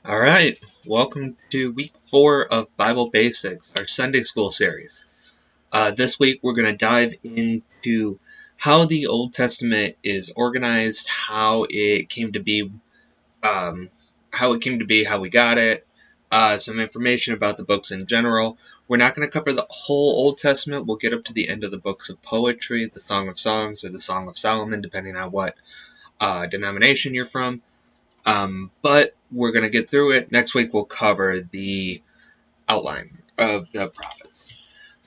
All right, welcome to week 4 of Bible Basics, our Sunday school series. This week we're going to dive into how the Old Testament is organized, how it came to be, how we got it, some information about the books in general. We're not going to cover the whole Old Testament. We'll get up to the end of the books of poetry, the Song of Songs, or the Song of Solomon, depending on what denomination you're from. But we're going to get through it. Next week we'll cover the outline of the prophets.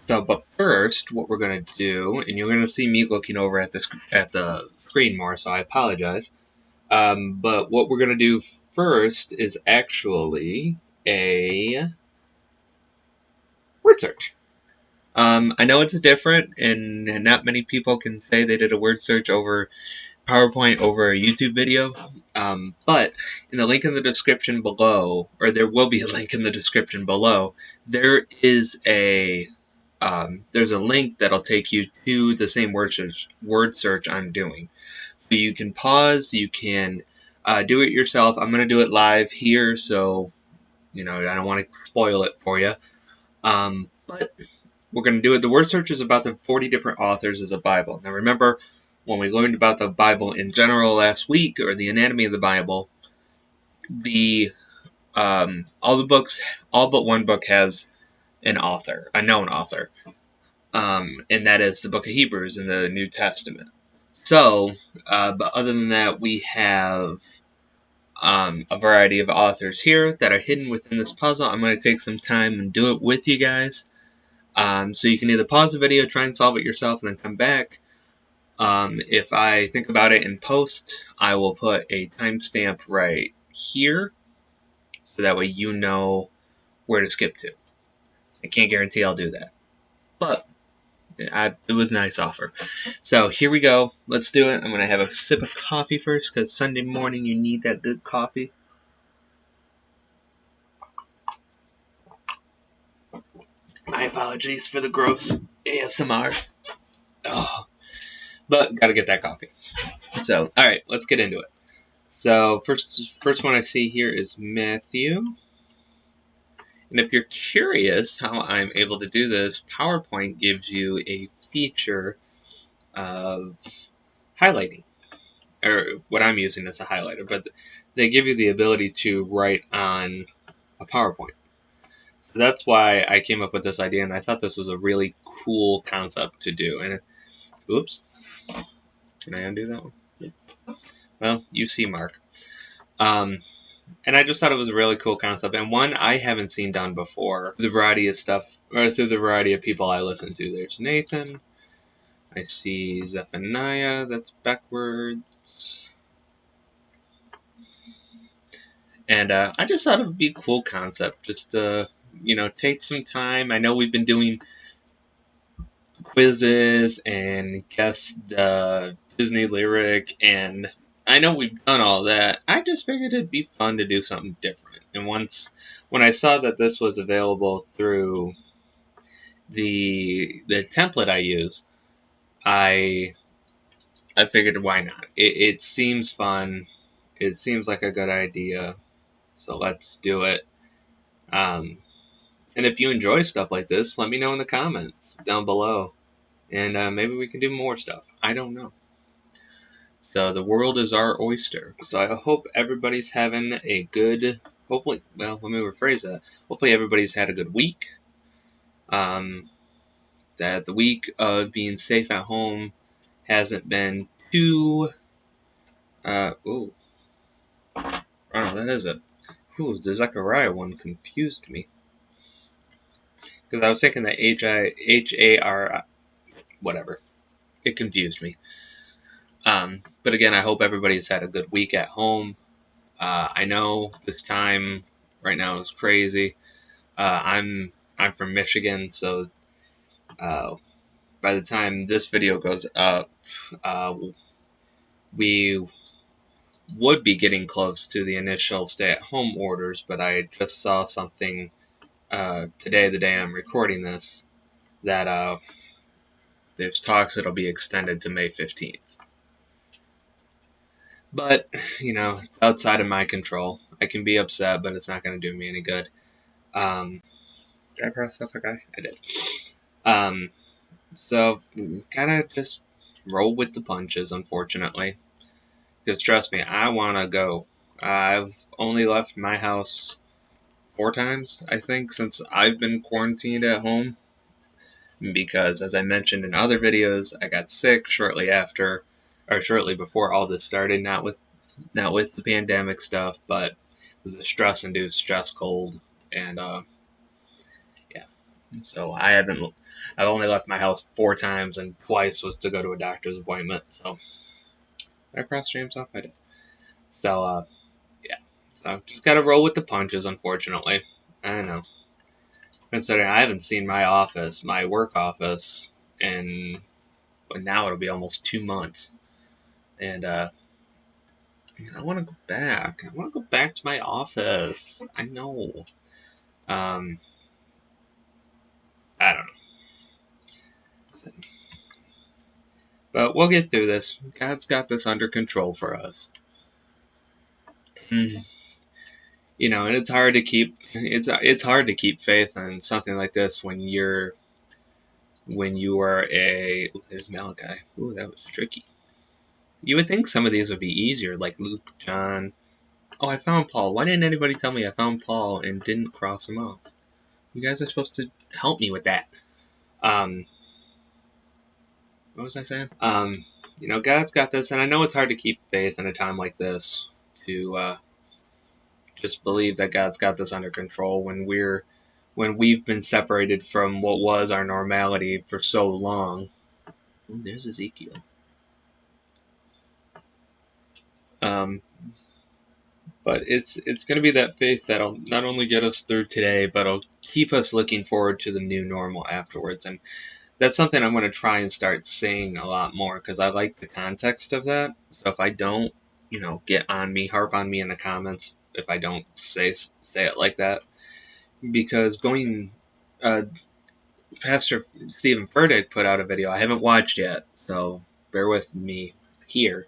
So, but first, what we're going to do, and you're going to see me looking over at the screen more, so I apologize. But what we're going to do first is actually a word search. I know it's different, and not many people can say they did a word search over PowerPoint over a YouTube video, but in the link in the description below, or there will be a link in the description below, there is there's a link that'll take you to the same word search I'm doing. So you can pause, you can do it yourself. I'm going to do it live here, so I don't want to spoil it for you. But we're going to do it. The word search is about the 40 different authors of the Bible. Now remember, when we learned about the Bible in general last week, or the anatomy of the Bible, all the books, all but one book has an author, a known author, and that is the book of Hebrews in the New Testament. So, but other than that, we have a variety of authors here that are hidden within this puzzle. I'm going to take some time and do it with you guys. So you can either pause the video, try and solve it yourself, and then come back. If I think about it in post, I will put a timestamp right here, so that way you know where to skip to. I can't guarantee I'll do that, but it was a nice offer. So here we go. Let's do it. I'm going to have a sip of coffee first, because Sunday morning you need that good coffee. My apologies for the gross ASMR. Oh, but got to get that coffee. So, all right, let's get into it. So first one I see here is Matthew. And if you're curious how I'm able to do this, PowerPoint gives you a feature of highlighting, or what I'm using as a highlighter, but they give you the ability to write on a PowerPoint. So that's why I came up with this idea, and I thought this was a really cool concept to do. And oops, can I undo that one? Well, you see, Mark. And I just thought it was a really cool concept, and one I haven't seen done before. The variety of stuff, or through the variety of people I listen to. There's Nathan. I see Zephaniah, that's backwards. And I just thought it would be a cool concept, just to, take some time. I know we've been doing quizzes and guess the Disney lyric, and I know we've done all that. I just figured it'd be fun to do something different. And when I saw that this was available through the template I use, I figured why not? It seems fun. It seems like a good idea. So let's do it. And if you enjoy stuff like this, let me know in the comments down below. And maybe we can do more stuff. I don't know. So the world is our oyster. So I hope everybody's having a good, hopefully, well, let me rephrase that. Hopefully everybody's had a good week. That the week of being safe at home hasn't been too, oh, that is it. Ooh, the Zechariah one confused me. Because I was thinking that H-A-R, whatever. It confused me. But again, I hope everybody's had a good week at home. I know this time right now is crazy. I'm from Michigan, so by the time this video goes up, we would be getting close to the initial stay-at-home orders, but I just saw something today, the day I'm recording this, that there's talks it'll be extended to May 15th. But, outside of my control. I can be upset, but it's not going to do me any good. Did I press stuff? Okay, I did. So kind of just roll with the punches, unfortunately. Because trust me, I want to go. I've only left my house 4 times, I think, since I've been quarantined at home. Because, as I mentioned in other videos, I got sick shortly after, or shortly before all this started. Not with the pandemic stuff, but it was a stress-induced stress cold, and yeah. So I've only left my house 4 times, and twice was to go to a doctor's appointment. So I crossed James off. I did. So yeah. So just gotta roll with the punches, unfortunately. I know. Considering I haven't seen my work office, in but now it'll be almost 2 months, and I want to go back. I want to go back to my office. I know. Um, I don't know. But we'll get through this. God's got this under control for us. And it's hard to keep faith in something like this when you are a. Ooh, there's Malachi. Ooh, that was tricky. You would think some of these would be easier, like Luke, John. Oh, I found Paul. Why didn't anybody tell me I found Paul and didn't cross him off? You guys are supposed to help me with that. What was I saying? God's got this, and I know it's hard to keep faith in a time like this, to just believe that God's got this under control when we've been separated from what was our normality for so long. Ooh, there's Ezekiel. Um, but it's going to be that faith that'll not only get us through today, but it'll keep us looking forward to the new normal afterwards. And that's something I'm going to try and start saying a lot more, because I like the context of that. So if I don't, harp on me in the comments if I don't say it like that, because Pastor Stephen Furtick put out a video I haven't watched yet, so bear with me here.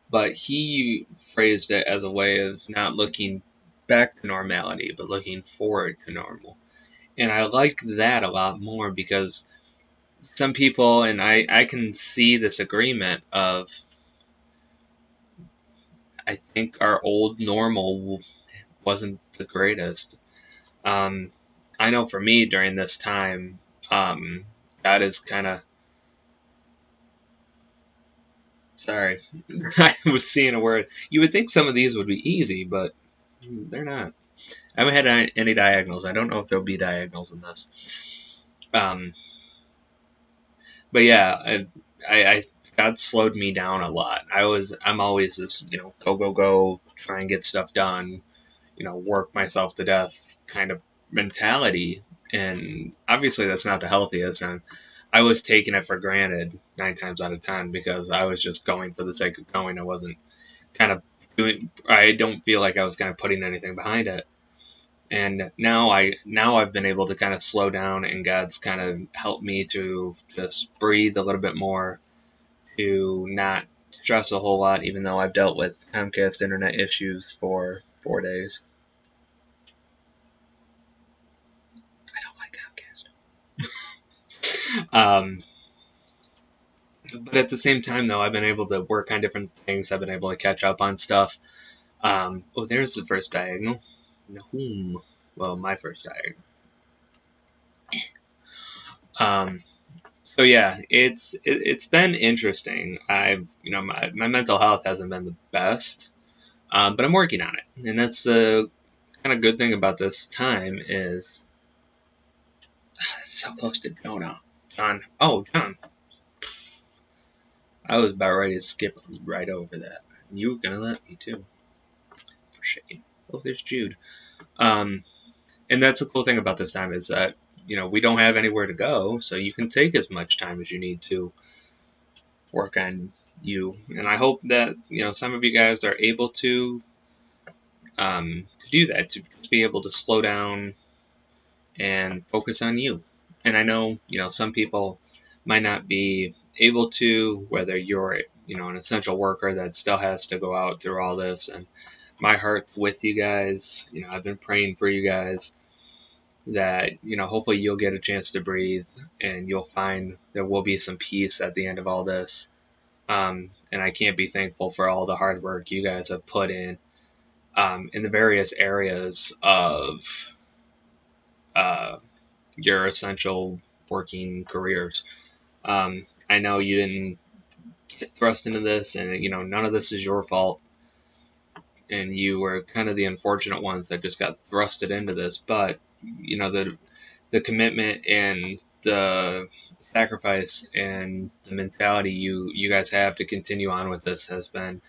But he phrased it as a way of not looking back to normality, but looking forward to normal. And I like that a lot more, because some people, and I can see this agreement of, I think our old normal wasn't the greatest. Um, I know for me during this time, that is kind of, sorry, I was seeing a word. You would think some of these would be easy, but they're not. I haven't had any diagonals. I don't know if there'll be diagonals in this. Um, but yeah, I God slowed me down a lot. I'm always this, go, go, go, try and get stuff done, work myself to death kind of mentality. And obviously that's not the healthiest. And I was taking it for granted 9 times out of 10, because I was just going for the sake of going. I wasn't kind of I don't feel like I was kind of putting anything behind it. And now I've been able to kind of slow down, and God's kind of helped me to just breathe a little bit more, to not stress a whole lot, even though I've dealt with Comcast internet issues for 4 days. I don't like Comcast. But at the same time, though, I've been able to work on different things. I've been able to catch up on stuff. Oh, there's the first diagonal. Nahum. Well, my first diagonal. Um, so yeah, it's been interesting. My mental health hasn't been the best, but I'm working on it, and that's the kind of good thing about this time is it's so close to Jonah. John. Oh, John. I was about ready to skip right over that. You were gonna let me too. For shame. Oh, there's Jude. Um, and that's the cool thing about this time is that we don't have anywhere to go, so you can take as much time as you need to work on you. And I hope that some of you guys are able to do that, to be able to slow down and focus on you. And I know some people might not be able to, whether you're an essential worker that still has to go out through all this. And my heart's with you guys. I've been praying for you guys that, hopefully you'll get a chance to breathe and you'll find there will be some peace at the end of all this. And I can't be thankful for all the hard work you guys have put in the various areas of uh, your essential working careers. I know you didn't get thrust into this, and none of this is your fault, and you were kind of the unfortunate ones that just got thrusted into this. But the commitment and the sacrifice and the mentality you guys have to continue on with this has been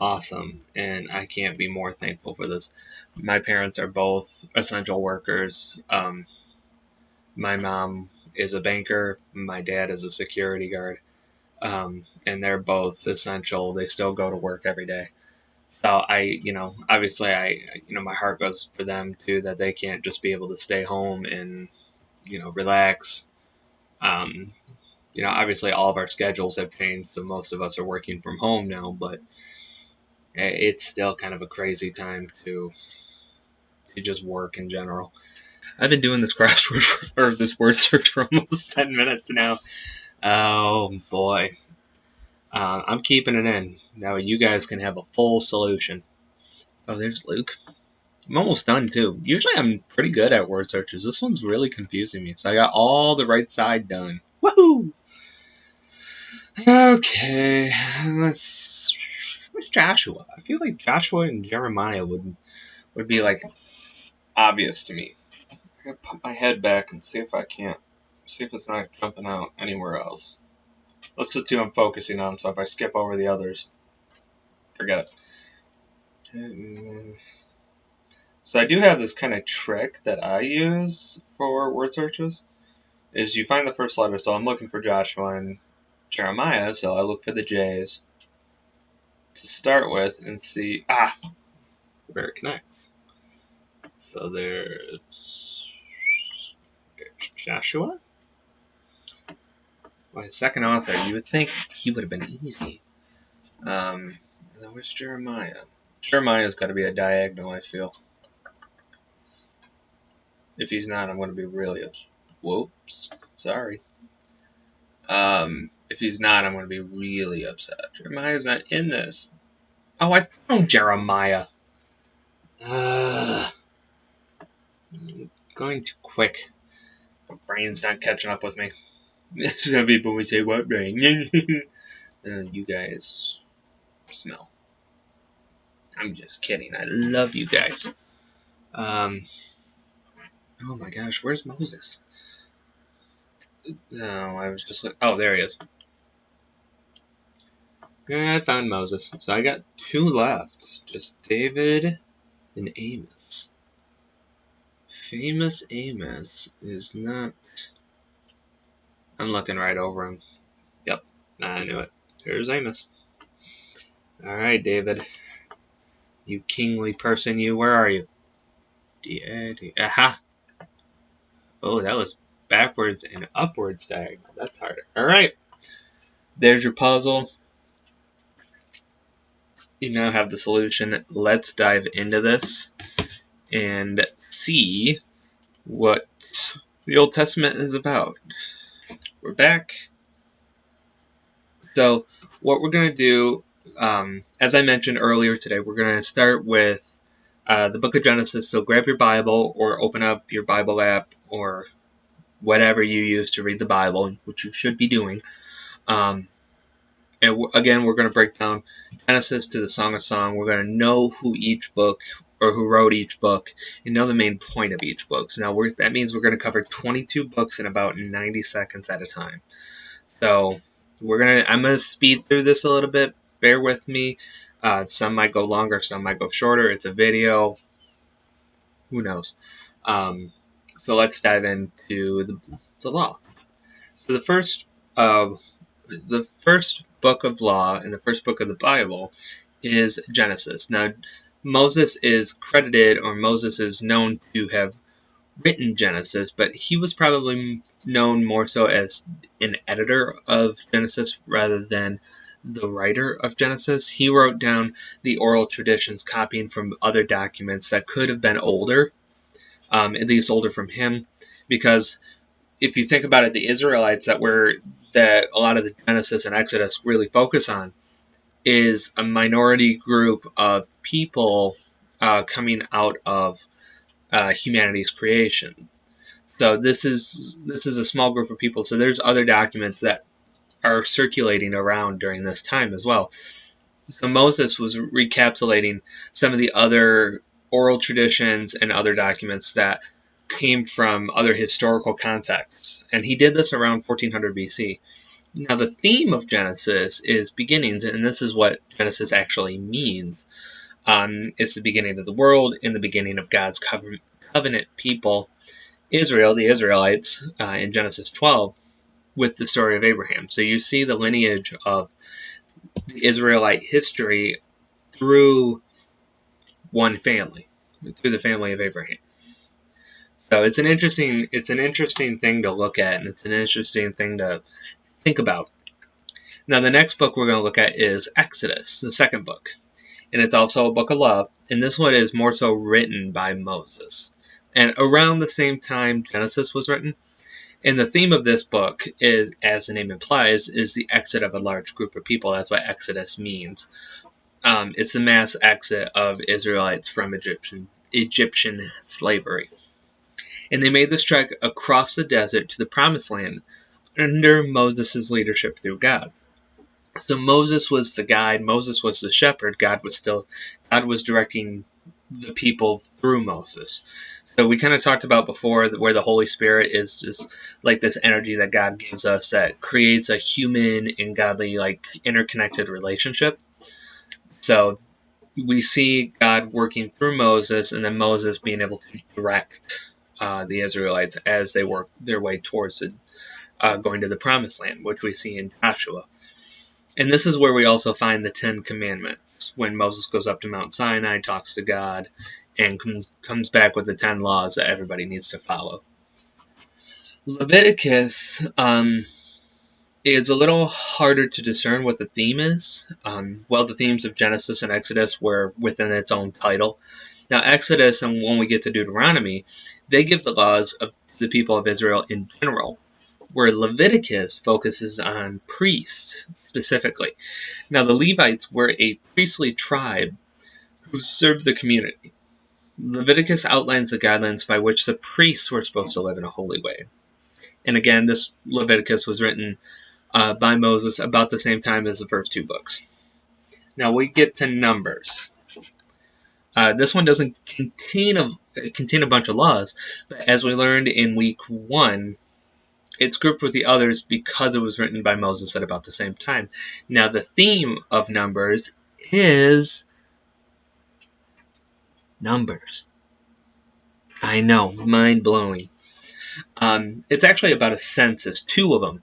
awesome, and I can't be more thankful for this. My parents are both essential workers. My mom is a banker. My dad is a security guard. And they're both essential. They still go to work every day. So obviously my heart goes for them too, that they can't just be able to stay home and, relax. Um, obviously all of our schedules have changed, so most of us are working from home now, but it's still kind of a crazy time to just work in general. I've been doing this crossword or this word search for almost 10 minutes now. Oh boy. I'm keeping it in. Now you guys can have a full solution. Oh, there's Luke. I'm almost done too. Usually I'm pretty good at word searches. This one's really confusing me. So I got all the right side done. Woohoo! Okay, let's. Where's Joshua? I feel like Joshua and Jeremiah would be like obvious to me. I gotta put my head back and see if it's not jumping out anywhere else. That's the two I'm focusing on. So if I skip over the others, forget it. So I do have this kind of trick that I use for word searches. Is you find the first letter. So I'm looking for Joshua and Jeremiah. So I look for the J's to start with and see. Where it connects. So there's Joshua. Well, his second author. You would think he would have been easy. And then where's Jeremiah? Jeremiah's got to be a diagonal, I feel. If he's not, I'm going to be really upset. Whoops. Sorry. If he's not, I'm going to be really upset. Jeremiah's not in this. Oh, I found Jeremiah. Going too quick. My brain's not catching up with me. Some people would say, what brain? You guys smell. I'm just kidding. I love you guys. Oh my gosh, where's Moses? No, I was just like, oh, there he is. Yeah, I found Moses. So I got two left. Just David and Amos. Famous Amos is not. I'm looking right over him. Yep, I knew it. There's Amos. Alright, David. You kingly person, you. Where are you? Aha! Oh, that was backwards and upwards diagonal. That's harder. Alright. There's your puzzle. You now have the solution. Let's dive into this and see what the Old Testament is about. We're back. So, what we're going to do, as I mentioned earlier today, we're going to start with the book of Genesis. So, grab your Bible or open up your Bible app or whatever you use to read the Bible, which you should be doing. And again, we're going to break down Genesis to the Song of Song. We're going to know who each book or who wrote each book and know the main point of each book. So now that means we're going to cover 22 books in about 90 seconds at a time. So I'm going to speed through this a little bit. Bear with me. Some might go longer, some might go shorter. It's a video. Who knows? So let's dive into the law. So the first book of law and the first book of the Bible is Genesis. Now, Moses is known to have written Genesis, but he was probably known more so as an editor of Genesis rather than the writer of Genesis, he wrote down the oral traditions, copying from other documents that could have been older, at least older from him, because if you think about it, the Israelites that a lot of the Genesis and Exodus really focus on is a minority group of people coming out of humanity's creation. So this is a small group of people. So there's other documents that are circulating around during this time as well. So Moses was recapitulating some of the other oral traditions and other documents that came from other historical contexts, and he did this around 1400 BC. Now, the theme of Genesis is beginnings, and this is what Genesis actually means. It's the beginning of the world and the beginning of God's covenant people, Israel, the Israelites, in Genesis 12, with the story of Abraham. So you see the lineage of the Israelite history through one family, through the family of Abraham. So it's an interesting thing to look at, and it's an interesting thing to think about. Now, the next book we're going to look at is Exodus, the second book. And it's also a book of love. And this one is more so written by Moses. And around the same time Genesis was written. And the theme of this book is, as the name implies, is the exit of a large group of people. That's what Exodus means. It's the mass exit of Israelites from Egyptian slavery. And they made this trek across the desert to the Promised Land under Moses' leadership through God. So Moses was the guide, Moses was the shepherd, God was directing the people through Moses. So we kind of talked about before where the Holy Spirit is just like this energy that God gives us that creates a human and godly, like, interconnected relationship. So we see God working through Moses, and then Moses being able to direct the Israelites as they work their way towards going to the Promised Land, which we see in Joshua. And this is where we also find the Ten Commandments, when Moses goes up to Mount Sinai, talks to God, and comes back with the 10 laws that everybody needs to follow. Leviticus is a little harder to discern what the theme is. The themes of Genesis and Exodus were within its own title. Now, Exodus, and when we get to Deuteronomy, they give the laws of the people of Israel in general, where Leviticus focuses on priests specifically. Now, the Levites were a priestly tribe who served the community. Leviticus outlines the guidelines by which the priests were supposed to live in a holy way. And again, this Leviticus was written by Moses about the same time as the first two books. Now we get to Numbers. This one doesn't contain a bunch of laws, but as we learned in week 1, it's grouped with the others because it was written by Moses at about the same time. Now the theme of Numbers is numbers. I know, mind-blowing. It's actually about a census, 2 of them,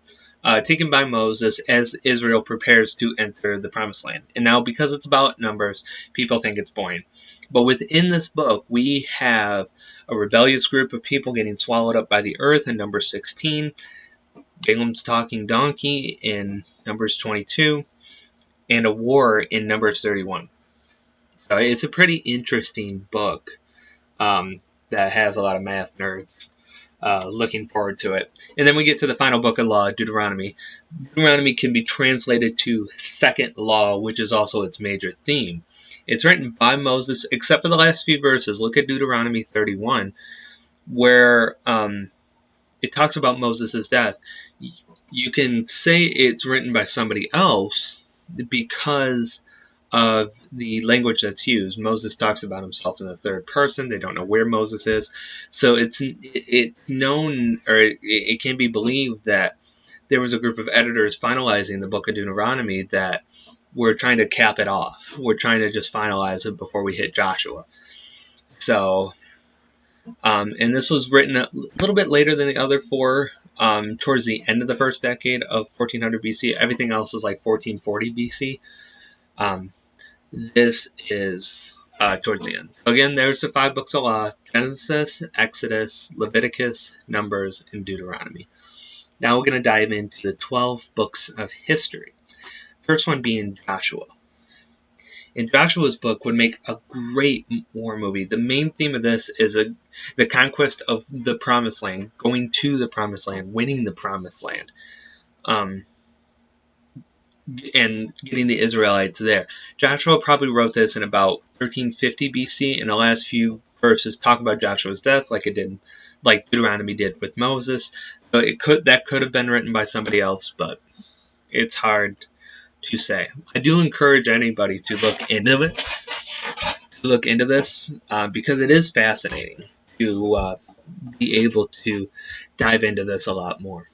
taken by Moses as Israel prepares to enter the Promised Land. And now, because it's about numbers, people think it's boring. But within this book, we have a rebellious group of people getting swallowed up by the earth in Numbers 16, Balaam's talking donkey in Numbers 22, and a war in Numbers 31. So it's a pretty interesting book that has a lot of math nerds looking forward to it. And then we get to the final book of law, Deuteronomy. Deuteronomy can be translated to second law, which is also its major theme. It's written by Moses, except for the last few verses. Look at Deuteronomy 31, where it talks about Moses' death. You can say it's written by somebody else because of the language that's used. Moses talks about himself in the third person. They don't know where Moses is. So it's known, or it can be believed that there was a group of editors finalizing the book of Deuteronomy that were trying to cap it off. We're trying to just finalize it before we hit Joshua. So, and this was written a little bit later than the other 4, towards the end of the first decade of 1400 BC. Everything else is like 1440 BC. This is towards the end. Again, there's the 5 books of law: Genesis, Exodus, Leviticus, Numbers, and Deuteronomy. Now we're going to dive into the 12 books of history. first one being Joshua. And Joshua's book would make a great war movie. The main theme of this is the conquest of the Promised Land, going to the Promised Land, winning the Promised Land, um, and getting the Israelites there. Joshua probably wrote this in about 1350 BC, and the last few verses talk about Joshua's death, like Deuteronomy did with Moses. So that could have been written by somebody else, but it's hard to say. I do encourage anybody to look into this because it is fascinating to be able to dive into this a lot more.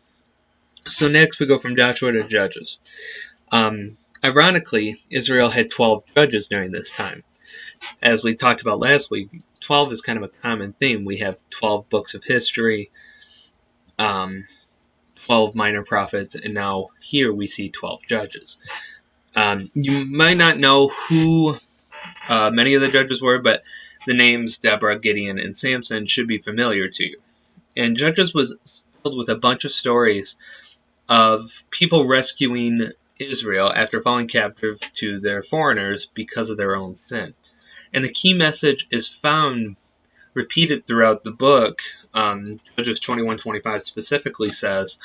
So next we go from Joshua to Judges. Ironically, Israel had 12 judges during this time. As we talked about last week, 12 is kind of a common theme. We have 12 books of history, 12 minor prophets, and now here we see 12 judges. You might not know who many of the judges were, but the names Deborah, Gideon, and Samson should be familiar to you. And Judges was filled with a bunch of stories of people rescuing Israel after falling captive to their foreigners because of their own sin. And the key message is found repeated throughout the book. Judges 21:25 specifically says,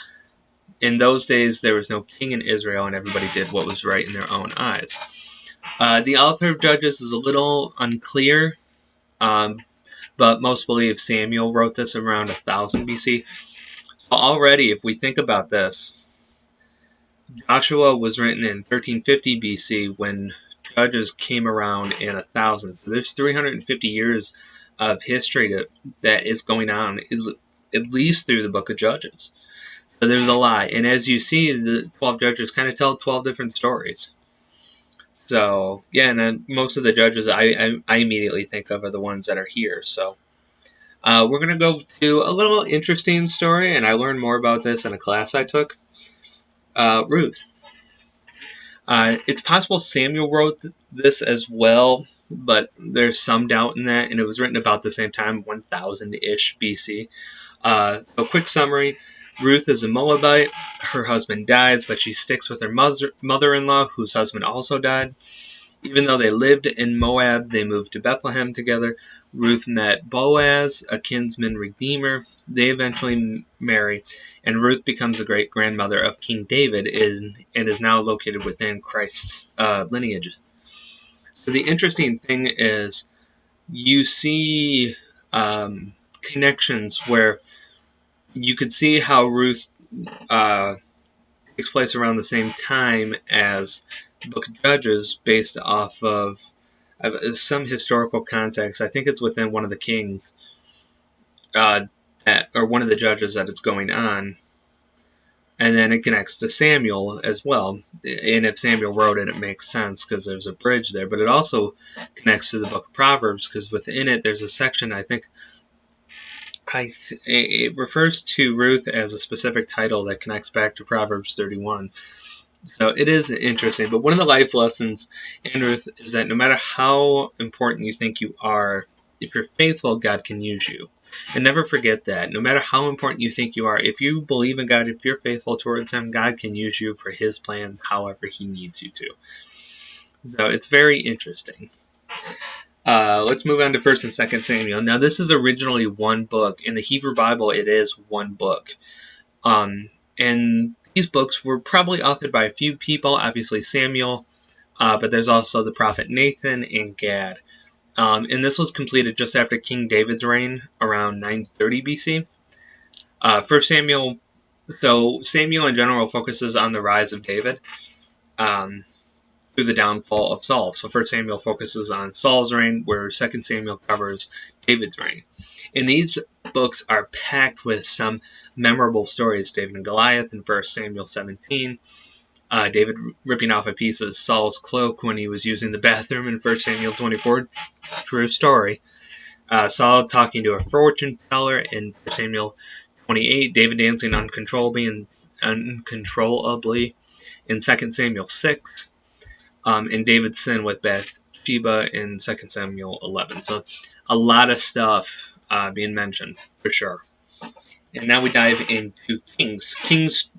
"In those days there was no king in Israel, and everybody did what was right in their own eyes." The author of Judges is a little unclear, but most believe Samuel wrote this around 1000 BC. So already, if we think about this, Joshua was written in 1350 BC when Judges came around in 1000. So there's 350 years of history that is going on, at least through the book of Judges. So there's a lot. And as you see, the 12 judges kind of tell 12 different stories. So, yeah, and then most of the judges I immediately think of are the ones that are here. So we're going to go to a little interesting story, and I learned more about this in a class I took. Ruth. It's possible Samuel wrote this as well, but there's some doubt in that, and it was written about the same time, 1000-ish BC. A quick summary. Ruth is a Moabite. Her husband dies, but she sticks with her mother-in-law, whose husband also died. Even though they lived in Moab, they moved to Bethlehem together. Ruth met Boaz, a kinsman redeemer. They eventually marry, and Ruth becomes the great-grandmother of King David and is now located within Christ's lineage. So the interesting thing is you see connections where you could see how Ruth takes place around the same time as the Book of Judges, based off of some historical context. I think it's within one of the kings, or one of the judges that it's going on, and then it connects to Samuel as well. And if Samuel wrote it, it makes sense because there's a bridge there. But it also connects to the Book of Proverbs because within it there's a section it refers to Ruth as a specific title that connects back to Proverbs 31. So it is interesting. But one of the life lessons in Ruth is that no matter how important you think you are, if you're faithful, God can use you. And never forget that. No matter how important you think you are, if you believe in God, if you're faithful towards Him, God can use you for His plan however He needs you to. So it's very interesting. Let's move on to 1st and 2nd Samuel. Now, this is originally one book. In the Hebrew Bible, it is one book. And these books were probably authored by a few people, obviously Samuel, but there's also the prophet Nathan and Gad. And this was completed just after King David's reign, around 930 BC. Samuel in general focuses on the rise of David through the downfall of Saul. So 1 Samuel focuses on Saul's reign, where 2 Samuel covers David's reign. And these books are packed with some memorable stories. David and Goliath in 1 Samuel 17. David ripping off a piece of Saul's cloak when he was using the bathroom in 1 Samuel 24. True story. Saul talking to a fortune teller in 1 Samuel 28. David dancing uncontrollably in 2 Samuel 6. And David's sin with Bathsheba in 2 Samuel 11. So a lot of stuff being mentioned, for sure. And now we dive into Kings. Kings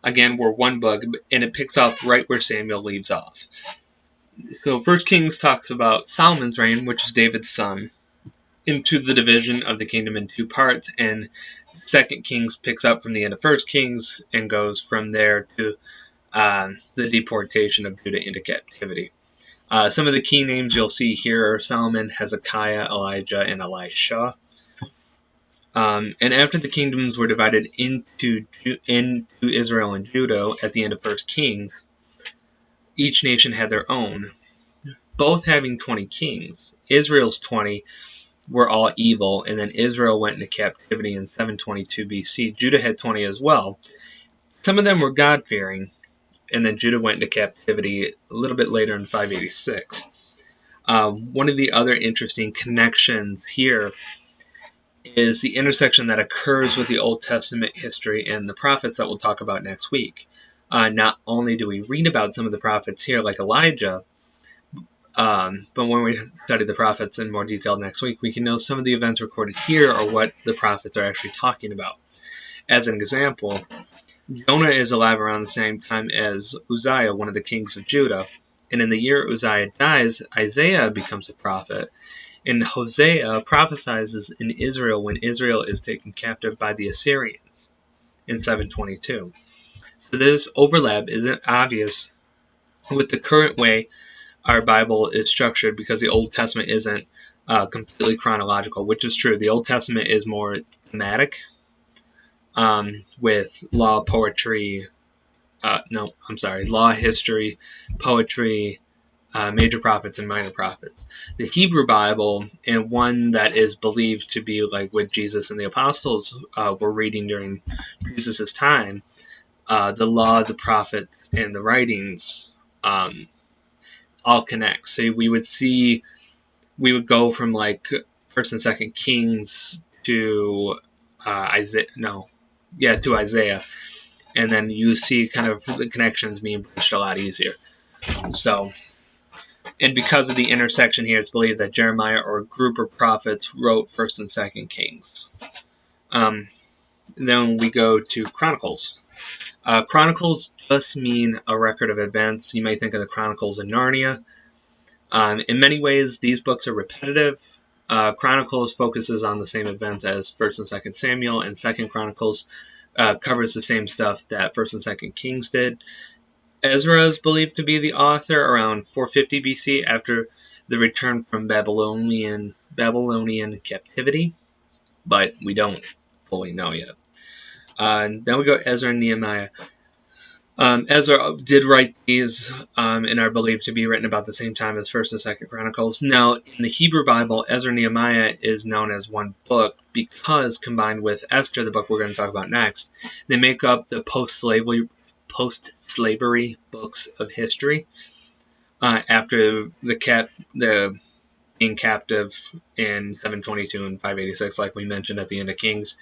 Again, we're one book, and it picks up right where Samuel leaves off. So First Kings talks about Solomon's reign, which is David's son, into the division of the kingdom in two parts, and Second Kings picks up from the end of First Kings and goes from there to the deportation of Judah into captivity. Some of the key names you'll see here are Solomon, Hezekiah, Elijah, and Elisha. And after the kingdoms were divided into Israel and Judah at the end of First Kings, each nation had their own, both having 20 kings. Israel's 20 were all evil, and then Israel went into captivity in 722 BC. Judah had 20 as well. Some of them were God-fearing, and then Judah went into captivity a little bit later in 586. One of the other interesting connections here is the intersection that occurs with the Old Testament history and the prophets that we'll talk about next week. Not only do we read about some of the prophets here, like Elijah, but when we study the prophets in more detail next week, we can know some of the events recorded here are what the prophets are actually talking about. As an example, Jonah is alive around the same time as Uzziah, one of the kings of Judah. And in the year Uzziah dies, Isaiah becomes a prophet. And Hosea prophesies in Israel when Israel is taken captive by the Assyrians in 722. So this overlap isn't obvious with the current way our Bible is structured, because the Old Testament isn't completely chronological, which is true. The Old Testament is more thematic, with law, poetry, law, history, poetry, major prophets and minor prophets. The Hebrew Bible, and one that is believed to be like what Jesus and the apostles were reading during Jesus' time, the law, the prophets, and the writings all connect. So we would go from like First and Second Kings to Isaiah, and then you see kind of the connections being bridged a lot easier. So, and because of the intersection here, it's believed that Jeremiah or a group of prophets wrote First and Second Kings. Then we go to Chronicles. Chronicles just mean a record of events. You may think of the Chronicles of Narnia. In many ways, these books are repetitive. Chronicles focuses on the same events as First and Second Samuel, and Second Chronicles covers the same stuff that First and Second Kings did. Ezra is believed to be the author around 450 BC after the return from Babylonian captivity, but we don't fully know yet. Then we go Ezra and Nehemiah. Ezra did write these and are believed to be written about the same time as First and Second Chronicles. Now, in the Hebrew Bible, Ezra and Nehemiah is known as one book because, combined with Esther, the book we're going to talk about next, they make up the post-slavery books of history. After the being captive in 722 and 586, like we mentioned at the end of Kings.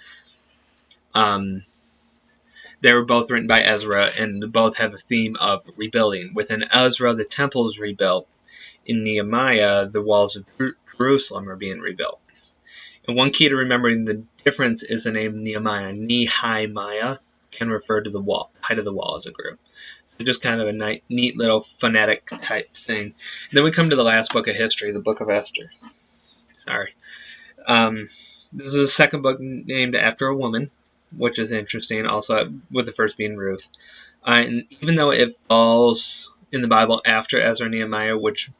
They were both written by Ezra, and both have a theme of rebuilding. Within Ezra, the temple is rebuilt. In Nehemiah, the walls of Jerusalem are being rebuilt. And one key to remembering the difference is the name Nehemiah. Nehemiah can refer to the wall, height of the wall as a group. So just kind of a neat little phonetic type thing. And then we come to the last book of history, the book of Esther. Sorry. This is the second book named after a woman, which is interesting, also with the first being Ruth. And even though it falls in the Bible after Ezra and Nehemiah, which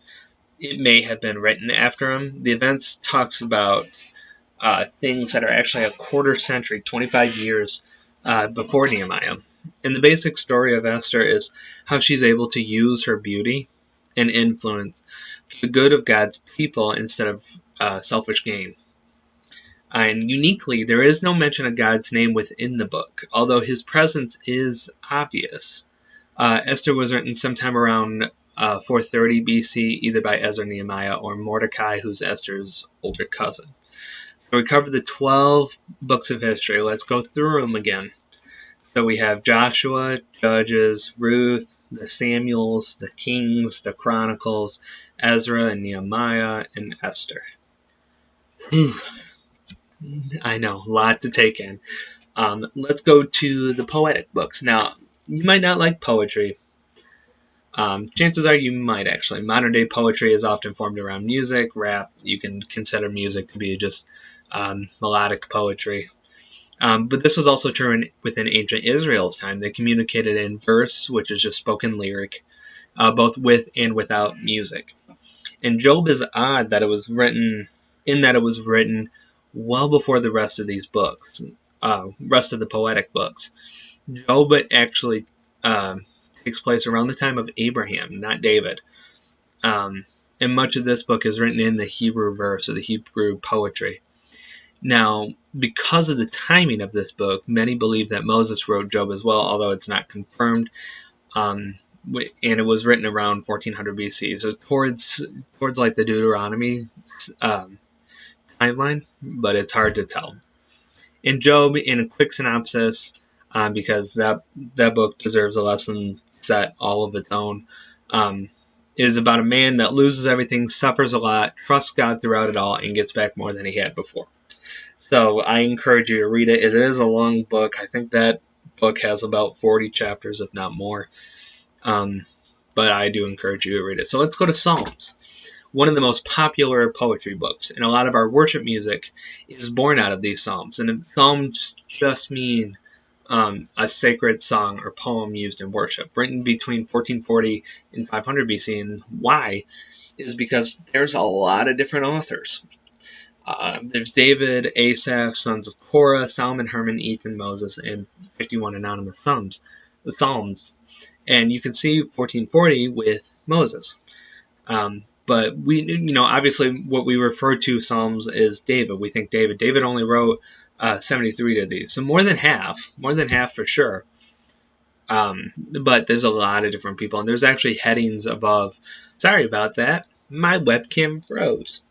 it may have been written after him, the events talks about things that are actually a quarter century, 25 years before Nehemiah. And the basic story of Esther is how she's able to use her beauty and influence for the good of God's people instead of selfish gain. And uniquely, there is no mention of God's name within the book, although his presence is obvious. Esther was written sometime around 430 BC, either by Ezra Nehemiah or Mordecai, who's Esther's older cousin. So we covered the 12 books of history. Let's go through them again. So we have Joshua, Judges, Ruth, the Samuels, the Kings, the Chronicles, Ezra and Nehemiah, and Esther. I know, a lot to take in. Let's go to the poetic books. Now, you might not like poetry. Chances are you might actually. Modern day poetry is often formed around music, rap. You can consider music to be just melodic poetry. But this was also true within ancient Israel's time. They communicated in verse, which is just spoken lyric, both with and without music. And Job is odd that it was written, in that it was written well before the rest of these books, rest of the poetic books. Job actually takes place around the time of Abraham, not David. And much of this book is written in the Hebrew verse, or the Hebrew poetry. Now, because of the timing of this book, many believe that Moses wrote Job as well, although it's not confirmed. And it was written around 1400 BC, so towards like the Deuteronomy timeline, but it's hard to tell. In Job, in a quick synopsis, because that book deserves a lesson set all of its own, is about a man that loses everything, suffers a lot, trusts God throughout it all, and gets back more than he had before. So I encourage you to read it. It is a long book. I think that book has about 40 chapters, if not more. But I do encourage you to read it. So let's go to Psalms, one of the most popular poetry books. And a lot of our worship music is born out of these Psalms. And Psalms just mean a sacred song or poem used in worship, written between 1440 and 500 BC. And why is because there's a lot of different authors. There's David, Asaph, sons of Korah, Solomon, Herman, Ethan, Moses, and 51 anonymous sons, the Psalms. And you can see 1440 with Moses. But we, obviously what we refer to Psalms is David. We think David only wrote 73 of these. So more than half for sure. But there's a lot of different people, and there's actually headings above. Sorry about that. My webcam froze.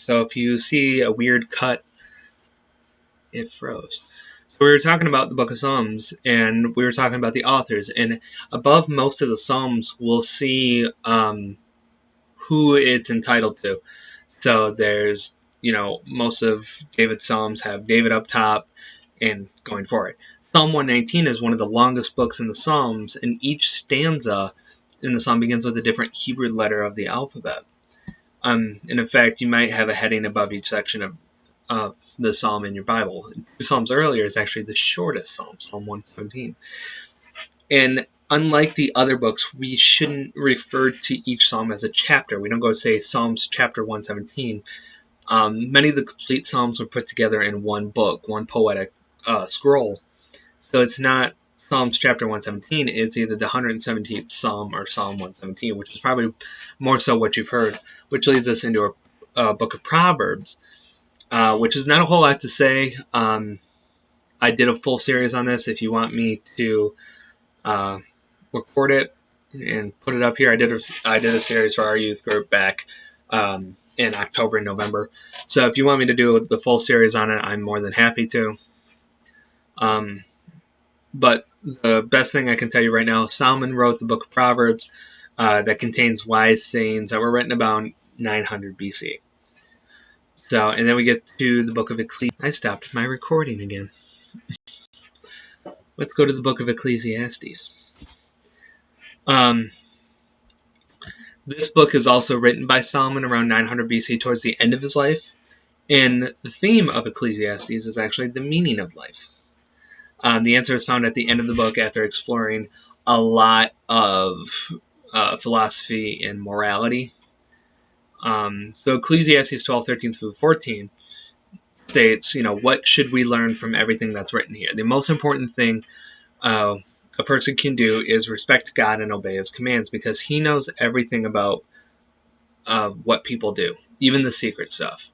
So if you see a weird cut, it froze. So we were talking about the Book of Psalms, and we were talking about the authors. And above most of the Psalms, we'll see who it's entitled to. So there's, most of David's Psalms have David up top and going forward. Psalm 119 is one of the longest books in the Psalms, and each stanza in the Psalm begins with a different Hebrew letter of the alphabet. And in fact, you might have a heading above each section of the Psalm in your Bible. 2 Psalms earlier is actually the shortest Psalm, Psalm 117. And unlike the other books, we shouldn't refer to each Psalm as a chapter. We don't go say Psalms chapter 117. Many of the complete Psalms were put together in one book, one poetic scroll. So it's not Psalms chapter 117, it's either the 117th Psalm or Psalm 117, which is probably more so what you've heard, which leads us into a book of Proverbs, which is not a whole lot to say. I did a full series on this. If you want me to record it and put it up here, I did a series for our youth group back in October and November. So if you want me to do the full series on it, I'm more than happy to. But the best thing I can tell you right now, Solomon wrote the book of Proverbs that contains wise sayings that were written about 900 BC. So, and then we get to the book of Ecclesiastes. I stopped my recording again. Let's go to the book of Ecclesiastes. This book is also written by Solomon around 900 BC towards the end of his life. And the theme of Ecclesiastes is actually the meaning of life. The answer is found at the end of the book after exploring a lot of philosophy and morality. So Ecclesiastes 12:13 through 14 states, what should we learn from everything that's written here? The most important thing a person can do is respect God and obey his commands, because he knows everything about what people do, even the secret stuff.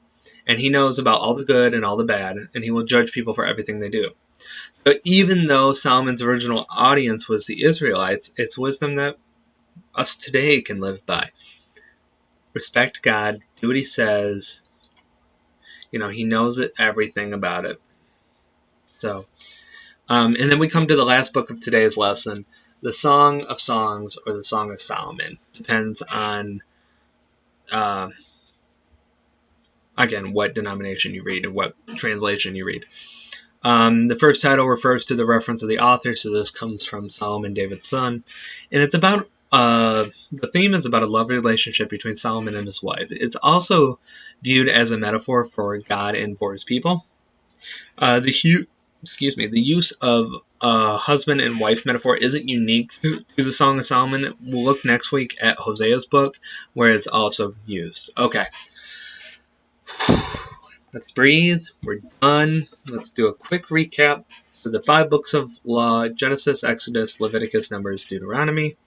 And he knows about all the good and all the bad, and he will judge people for everything they do. But even though Solomon's original audience was the Israelites, it's wisdom that us today can live by. Respect God, do what he says. He knows everything about it. So, and then we come to the last book of today's lesson, the Song of Songs, or the Song of Solomon. Depends on, again, what denomination you read and what translation you read. The first title refers to the reference of the author, so this comes from Solomon, David's son, and it's about the theme is about a love relationship between Solomon and his wife. It's also viewed as a metaphor for God and for his people. The use of a husband and wife metaphor isn't unique to the Song of Solomon. We'll look next week at Hosea's book, where it's also used. Okay. Let's breathe. We're done. Let's do a quick recap for the 5 books of law: Genesis, Exodus, Leviticus, Numbers, Deuteronomy.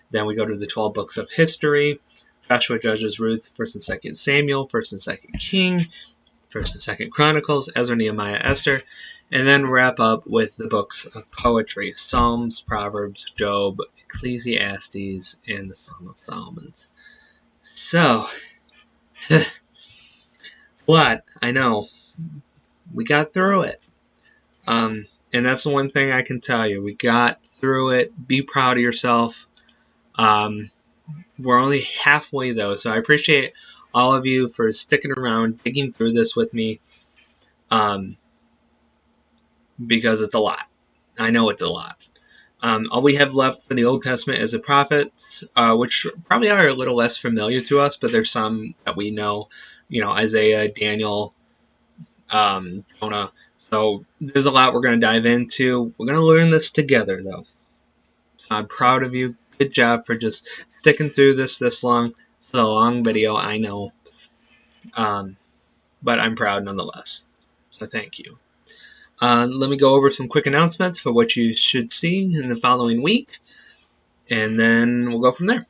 Then we go to the 12 books of history: Joshua, Judges, Ruth, 1st and 2nd Samuel, 1st and 2nd King, 1st and 2nd Chronicles, Ezra, Nehemiah, Esther, and then wrap up with the books of poetry: Psalms, Proverbs, Job, Ecclesiastes, and the Song of Solomon. So, what? I know. We got through it. And that's the one thing I can tell you. We got through it. Be proud of yourself. We're only halfway, though, so I appreciate all of you for sticking around, digging through this with me, because it's a lot. I know it's a lot. All we have left for the Old Testament is the prophets, which probably are a little less familiar to us, but there's some that we know, Isaiah, Daniel, Jonah. So there's a lot we're going to dive into. We're going to learn this together, though. So I'm proud of you. Good job for just sticking through this long. It's a long video, I know. But I'm proud nonetheless. So thank you. Let me go over some quick announcements for what you should see in the following week, and then we'll go from there.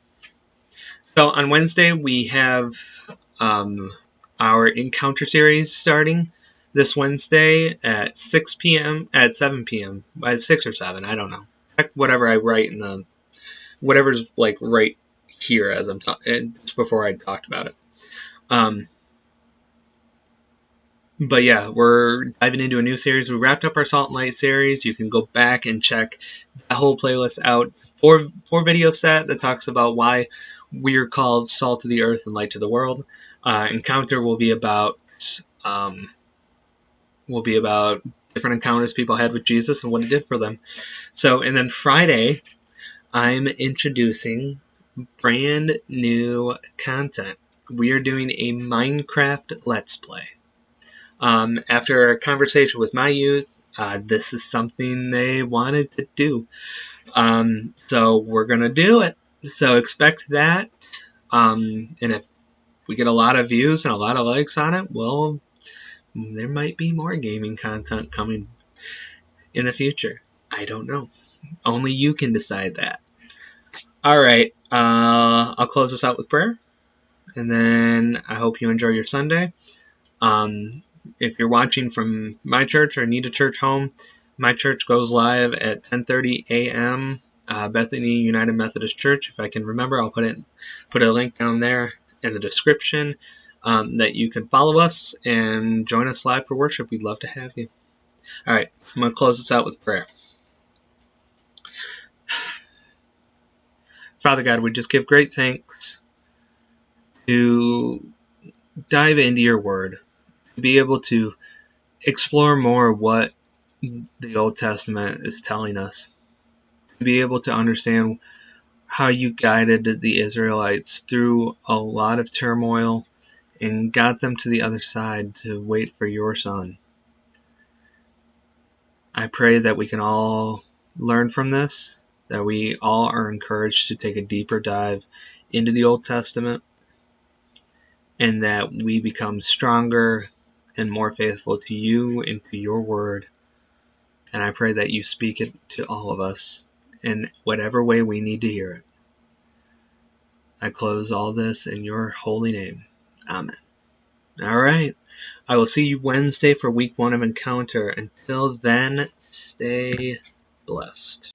So on Wednesday, we have our Encounter series starting this Wednesday at 6 p.m., at 7 p.m., by 6 or 7, I don't know. Check whatever I write in the, whatever's like right here as I'm talking, just before I talked about it. But yeah, we're diving into a new series. We wrapped up our Salt and Light series. You can go back and check the whole playlist out. Four video set that talks about why we're called salt to the earth and light to the world. Encounter will be about different encounters people had with Jesus and what it did for them. So, and then Friday, I'm introducing brand new content. We are doing a Minecraft Let's Play. After a conversation with my youth, this is something they wanted to do. So we're going to do it. So expect that. And if we get a lot of views and a lot of likes on it, well, there might be more gaming content coming in the future. I don't know. Only you can decide that. All right. I'll close this out with prayer. And then I hope you enjoy your Sunday. If you're watching from my church or need a church home, my church goes live at 10:30 a.m. Bethany United Methodist Church. If I can remember, I'll put a link down there in the description that you can follow us and join us live for worship. We'd love to have you. All right, I'm going to close this out with prayer. Father God, we just give great thanks to dive into your word, to be able to explore more what the Old Testament is telling us, to be able to understand how you guided the Israelites through a lot of turmoil and got them to the other side to wait for your son. I pray that we can all learn from this, that we all are encouraged to take a deeper dive into the Old Testament, and that we become stronger and more faithful to you and to your word. And I pray that you speak it to all of us in whatever way we need to hear it. I close all this in your holy name. Amen. All right. I will see you Wednesday for week 1 of Encounter. Until then, stay blessed.